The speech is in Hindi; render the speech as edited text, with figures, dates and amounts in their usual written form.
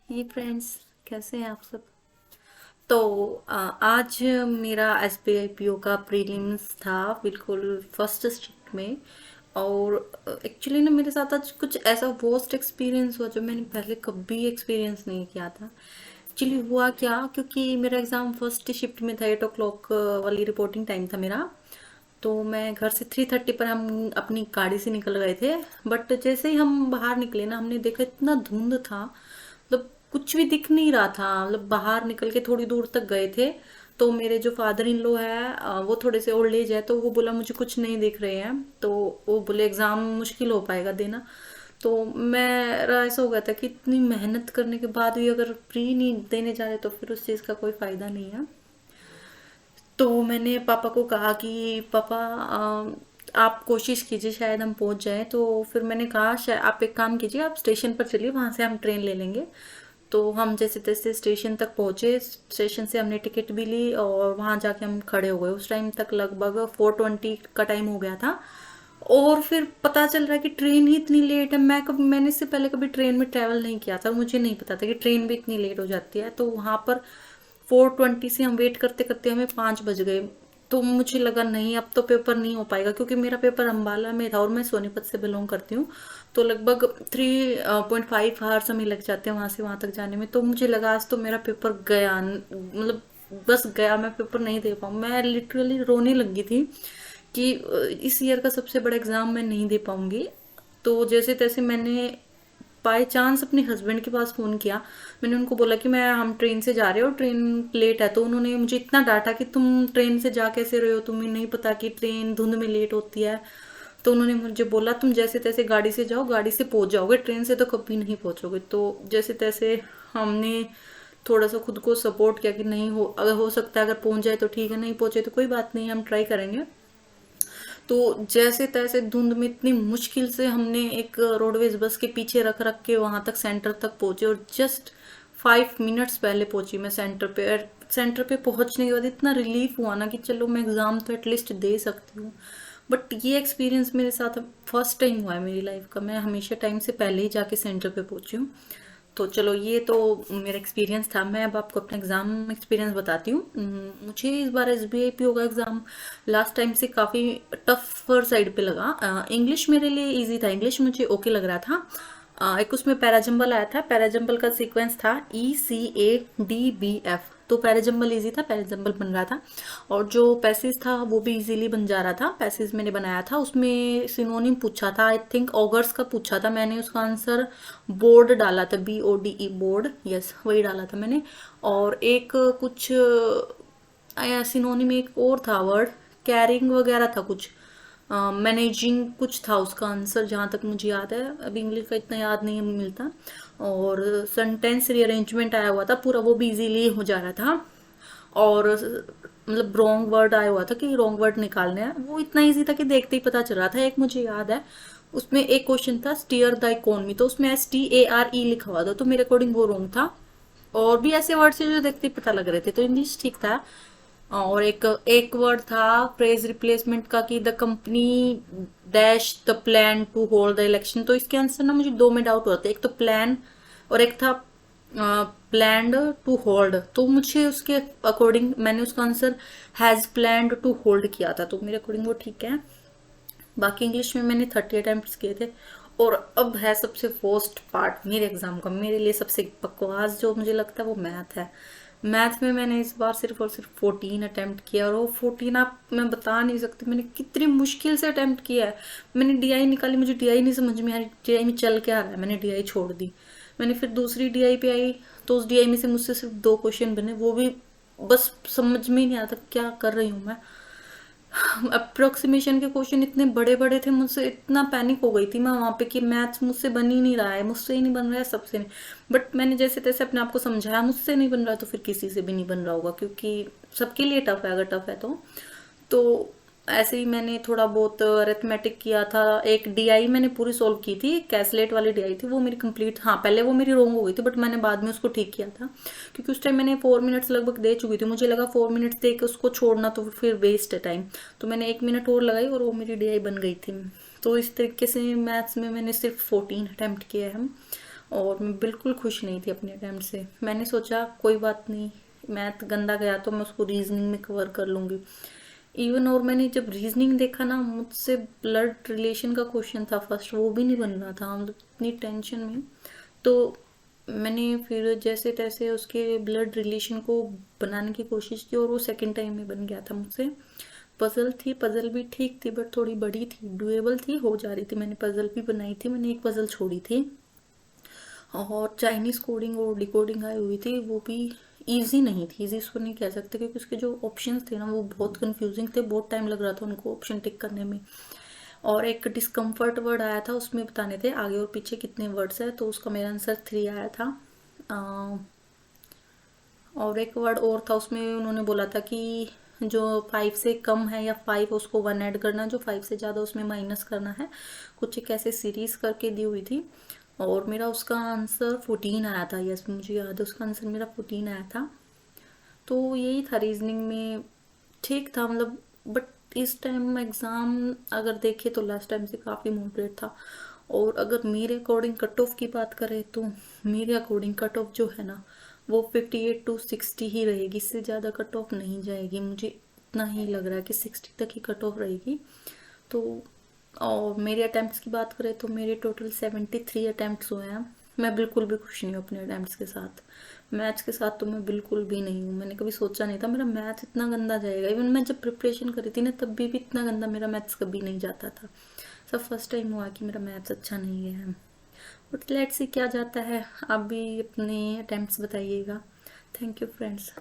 हे फ्रेंड्स, कैसे हैं आप सब। तो आज मेरा एसबीआई पीओ का प्रीलिम्स था, बिल्कुल फर्स्ट शिफ्ट में। और एक्चुअली ना मेरे साथ आज कुछ ऐसा वर्स्ट एक्सपीरियंस हुआ जो मैंने पहले कभी एक्सपीरियंस नहीं किया था। एक्चुअली हुआ क्या, क्योंकि मेरा एग्ज़ाम फर्स्ट शिफ्ट में था, 8 o'clock वाली रिपोर्टिंग टाइम था मेरा। तो मैं घर से 3:30 पर हम अपनी गाड़ी से निकल गए थे। बट जैसे ही हम बाहर निकले ना, हमने देखा इतना धुंध था, मतलब कुछ भी दिख नहीं रहा था। मतलब बाहर निकल के थोड़ी दूर तक गए थे, तो मेरे जो फादर इन लॉ है, वो थोड़े से ओल्ड एज है, तो वो बोला मुझे कुछ नहीं दिख रहे हैं। तो वो बोले एग्जाम मुश्किल हो पाएगा देना। तो मेरा ऐसा हो गया था कि इतनी मेहनत करने के बाद भी अगर प्री नहीं देने जा रहे तो फिर उस चीज़ का कोई फायदा नहीं है। तो मैंने पापा को कहा कि पापा, आप कोशिश कीजिए शायद हम पहुंच जाएं। तो फिर मैंने कहा शायद आप एक काम कीजिए, आप स्टेशन पर चलिए, वहां से हम ट्रेन ले लेंगे। तो हम जैसे तैसे स्टेशन तक पहुंचे। स्टेशन से हमने टिकट भी ली और वहां जाके हम खड़े हो गए। उस टाइम तक लगभग 4:20 का टाइम हो गया था। और फिर पता चल रहा है कि ट्रेन ही इतनी लेट है। मैंने इससे पहले कभी ट्रेन में ट्रैवल नहीं किया था, मुझे नहीं पता था कि ट्रेन भी इतनी लेट हो जाती है। तो वहां पर 4:20 से हम वेट करते करते हमें 5 बज गए। तो मुझे लगा नहीं, अब तो पेपर नहीं हो पाएगा, क्योंकि मेरा पेपर अम्बाला में था और मैं सोनीपत से बिलोंग करती हूँ। तो लगभग 3.5 आवर्स हमें लग जाते हैं वहां से वहां तक जाने में। तो मुझे लगा आज तो मेरा पेपर गया, मतलब बस गया, मैं पेपर नहीं दे पाऊँ। मैं लिटरली रोने लगी थी कि इस ईयर का सबसे बड़ा एग्जाम मैं नहीं दे पाऊंगी। तो जैसे तैसे मैंने बाय चांस अपने हस्बैंड के पास फ़ोन किया। मैंने उनको बोला कि मैं हम ट्रेन से जा रहे हो, ट्रेन लेट है। तो उन्होंने मुझे इतना डांटा कि तुम ट्रेन से जा कैसे रहे हो, तुम्हें नहीं पता कि ट्रेन धुंध में लेट होती है। तो उन्होंने मुझे बोला तुम जैसे तैसे गाड़ी से जाओ, गाड़ी से पहुंच जाओगे, ट्रेन से तो कभी नहीं पहुंचोगे। तो जैसे तैसे हमने थोड़ा सा खुद को सपोर्ट किया कि नहीं, हो अगर हो सकता है अगर पहुंच जाए तो ठीक है, नहीं पहुंचे तो कोई बात नहीं, हम ट्राई करेंगे। तो जैसे तैसे धुंध में इतनी मुश्किल से हमने एक रोडवेज बस के पीछे रख रख के वहां तक सेंटर तक पहुंचे। और जस्ट 5 मिनट्स पहले पहुंची मैं सेंटर पे। और सेंटर पे पहुंचने के बाद इतना रिलीफ हुआ ना कि चलो मैं एग्जाम तो एटलीस्ट दे सकती हूँ। बट ये एक्सपीरियंस मेरे साथ फर्स्ट टाइम हुआ है मेरी लाइफ का। मैं हमेशा टाइम से पहले ही जाके सेंटर पे पहुंची हूँ। तो चलो, ये तो मेरा एक्सपीरियंस था। मैं अब आपको अपना एग्ज़ाम एक्सपीरियंस बताती हूँ। मुझे इस बार एसबीआई पीओ का एग्ज़ाम लास्ट टाइम से काफ़ी टफर साइड पे लगा। इंग्लिश मेरे लिए इजी था, इंग्लिश मुझे ओके लग रहा था। एक उसमें पैराजंबल आया था, पैराजंबल का सीक्वेंस था ECADBF। तो पैराजंबल इजी था, पैराजंबल बन रहा था। और जो पैसेज था वो भी इजीली बन जा रहा था। पैसेज मैंने बनाया था, उसमें सिनोनिम पूछा था, आई थिंक ऑगर्स का पूछा था। मैंने उसका आंसर बोर्ड डाला था, BODE, बोर्ड, यस वही डाला था मैंने। और एक कुछ सिनोनिम एक और था वर्ड, कैरिंग वगैरह था कुछ, मैनेजिंग कुछ था उसका आंसर, जहाँ तक मुझे याद है। अभी इंग्लिश का इतना याद नहीं मिलता। और सेंटेंस रीअरेंजमेंट आया हुआ था पूरा, वो भी इजीली हो जा रहा था। और मतलब रॉन्ग वर्ड आया हुआ था कि रॉन्ग वर्ड निकालने हैं, वो इतना इजी था कि देखते ही पता चल रहा था। एक मुझे याद है, उसमें एक क्वेश्चन था स्टीयर द इकोनॉमी, तो उसमें STARE लिखा हुआ था, तो मेरे अकॉर्डिंग वो रॉन्ग था। और भी ऐसे वर्ड थे जो देखते ही पता लग रहे थे, तो इंग्लिश ठीक था। और एक एक वर्ड था फ्रेज रिप्लेसमेंट का कि the company dash the plan to hold the election. तो इसके आंसर ना मुझे दो में डाउट होता है, एक तो प्लान और एक था प्लान्ड टू होल्ड। तो मुझे उसके अकॉर्डिंग मैंने उसका answer has planned to hold किया था, तो मेरे अकॉर्डिंग वो ठीक है। बाकी इंग्लिश में मैंने 30 अटेम्प्ट किए थे। और अब है सबसे फर्स्ट पार्ट मेरे एग्जाम का, मेरे लिए सबसे बकवास जो मुझे लगता है वो मैथ है। मैथ में मैंने इस बार सिर्फ और सिर्फ 14 अटेम्प्ट किया। और वो 14 आप मैं बता नहीं सकती मैंने कितनी मुश्किल से अटेम्प्ट किया है। मैंने DI निकाली, मुझे DI नहीं समझ में आ रही, DI में चल क्या रहा है, मैंने DI छोड़ दी। मैंने फिर दूसरी DI पे आई, तो उस DI में से मुझसे सिर्फ 2 क्वेश्चन बने, वो भी बस समझ में ही नहीं आता क्या कर रही हूँ मैं। अप्रोक्सीमेशन के क्वेश्चन इतने बड़े बड़े थे, मुझसे इतना पैनिक हो गई थी मैं वहां पे कि मैथ्स मुझसे बन ही नहीं रहा है, मुझसे ही नहीं बन रहा है, सबसे नहीं। बट मैंने जैसे तैसे अपने आप को समझाया, मुझसे नहीं बन रहा तो फिर किसी से भी नहीं बन रहा होगा, क्योंकि सबके लिए टफ है अगर टफ है तो ऐसे ही मैंने थोड़ा बहुत अरिथमेटिक किया था। एक DI मैंने पूरी सोल्व की थी, कैसलेट वाली DI थी, वो मेरी कंप्लीट, हाँ पहले वो मेरी रॉन्ग हो गई थी बट मैंने बाद में उसको ठीक किया था, क्योंकि उस टाइम मैंने 4 मिनट्स लगभग दे चुकी थी। मुझे लगा 4 मिनट्स दे के उसको छोड़ना तो फिर वेस्ट है टाइम। तो मैंने 1 मिनट और लगाई और वो मेरी DI बन गई थी। तो इस तरीके से मैथ्स में मैंने सिर्फ 14 अटेम्प्ट किए हैं। और मैं बिल्कुल खुश नहीं थी अपने अटेम्प्ट से। मैंने सोचा कोई बात नहीं, मैथ गंदा गया तो मैं उसको रीजनिंग में कवर कर लूँगी। इवन और मैंने जब रीजनिंग देखा ना, मुझसे ब्लड रिलेशन का क्वेश्चन था फर्स्ट, वो भी नहीं बन रहा था, मतलब इतनी टेंशन में। तो मैंने फिर जैसे तैसे उसके ब्लड रिलेशन को बनाने की कोशिश की और वो सेकंड टाइम में बन गया था मुझसे। पजल थी, पजल भी ठीक थी बट थोड़ी बड़ी थी, डुएबल थी, हो जा रही थी। मैंने पजल भी बनाई थी, मैंने एक पजल छोड़ी थी। और चाइनीज़ कोडिंग और डिकोडिंग आई हुई थी, वो भी इजी नहीं थी। इजी इसको नहीं कह सकते क्योंकि उसके जो ऑप्शंस थे ना वो बहुत कंफ्यूजिंग थे, बहुत टाइम लग रहा था उनको ऑप्शन टिक करने में। और एक डिस्कम्फर्ट वर्ड आया था, उसमें बताने थे आगे और पीछे कितने वर्ड्स है, तो उसका मेरा आंसर 3 आया था। और एक वर्ड और था, उसमें उन्होंने बोला था कि जो 5 से कम है या 5 उसको 1 ऐड करना, जो 5 से ज़्यादा उसमें माइनस करना है। कुछ एक ऐसे सीरीज करके दी हुई थी और मेरा उसका आंसर 14 आया था। यस, मुझे याद है उसका आंसर मेरा 14 आया था। तो यही था रीजनिंग में, ठीक था मतलब। बट इस टाइम एग्ज़ाम अगर देखे तो लास्ट टाइम से काफ़ी मॉडरेट था। और अगर मेरे अकॉर्डिंग कट ऑफ की बात करें तो मेरे अकॉर्डिंग कट ऑफ जो है ना वो 58 to 60 ही रहेगी, इससे ज़्यादा कट ऑफ नहीं जाएगी। मुझे इतना ही लग रहा है कि 60 तक ही कट ऑफ रहेगी। तो और मेरे अटैम्प्ट्स की बात करें तो मेरे टोटल 73 अटैम्प्ट्स हुए हैं। मैं बिल्कुल भी खुश नहीं हूँ अपने अटैम्प्ट्स के साथ। मैथ्स के साथ तो मैं बिल्कुल भी नहीं हूँ। मैंने कभी सोचा नहीं था मेरा मैथ इतना गंदा जाएगा। इवन मैं जब प्रिपरेशन करी थी ना तब भी इतना गंदा मेरा मैथ्स कभी नहीं जाता था। सब फर्स्ट टाइम हुआ कि मेरा मैथ्स अच्छा नहीं गया है। बट लेट्स सी क्या जाता है। आप भी अपने अटैम्प्ट्स बताइएगा। Thank you friends.